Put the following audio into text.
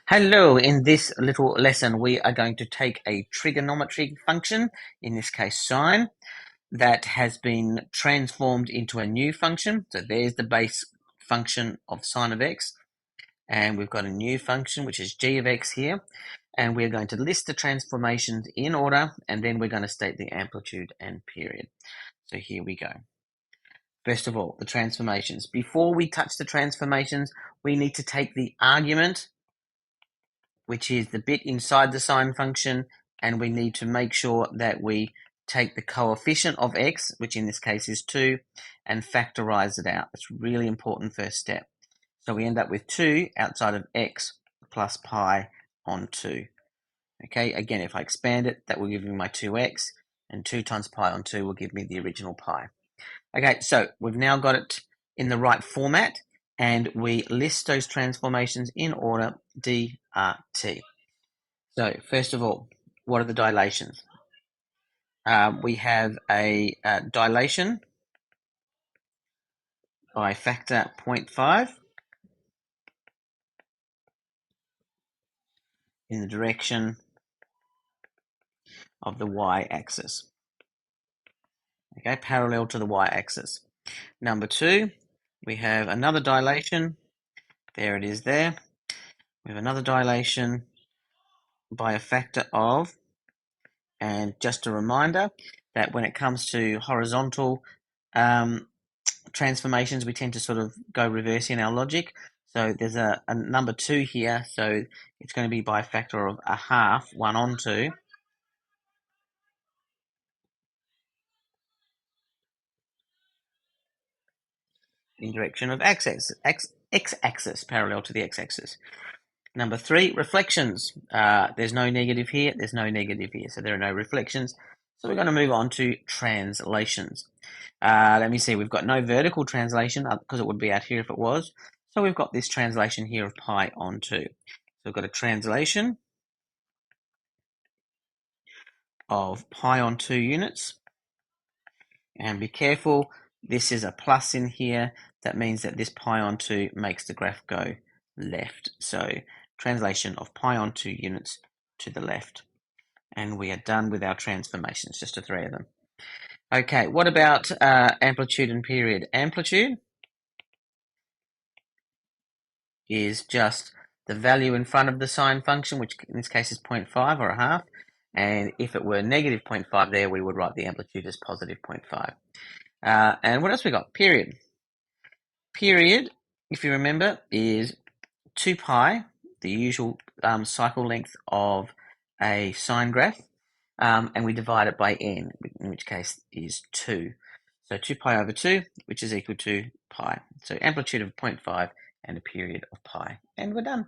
Hello, in this little lesson we are going to take a trigonometry function, in this case sine, that has been transformed into a new function. So there's the base function of sine of x, and we've got a new function which is g of x here, and we're going to list the transformations in order, and then we're going to state the amplitude and period. So here we go. First of all, the transformations. Before we touch the transformations, we need to take the argument, which is the bit inside the sine function, and we need to make sure that we take the coefficient of x, which in this case is 2, and factorize it out. That's a really important first step. So we end up with 2 outside of x plus pi on 2. Okay, again, if I expand it, that will give me my 2x, and 2 times pi on 2 will give me the original pi. Okay, so we've now got it in the right format, and we list those transformations in order, d, r, t. So first of all, what are the dilations? We have a dilation by factor 0.5 in the direction of the y-axis. Okay, parallel to the y-axis. Number 2, we have another dilation. There it is there. We have another dilation by a factor of, and just a reminder that when it comes to horizontal transformations, we tend to sort of go reverse in our logic. So there's a number 2 here, so it's going to be by a factor of a half, 1 on 2. In direction of x-axis, parallel to the x-axis. Number 3, reflections. There's no negative here, there's no negative here, so there are no reflections. So we're going to move on to translations. Let me see, we've got no vertical translation because it would be out here if it was. So we've got this translation here of pi on 2. So we've got a translation of pi on 2 units. And be careful, this is a plus in here. That means that this pi on 2 makes the graph go left. So translation of pi on 2 units to the left. And we are done with our transformations, just the 3 of them. Okay, what about amplitude and period? Amplitude is just the value in front of the sine function, which in this case is 0.5 or a half. And if it were negative 0.5 there, we would write the amplitude as positive 0.5. And what else we got? Period. Period, if you remember, is 2 pi, the usual cycle length of a sine graph, and we divide it by n, in which case is 2. So 2 pi over 2, which is equal to pi. So amplitude of 0.5 and a period of pi. And we're done.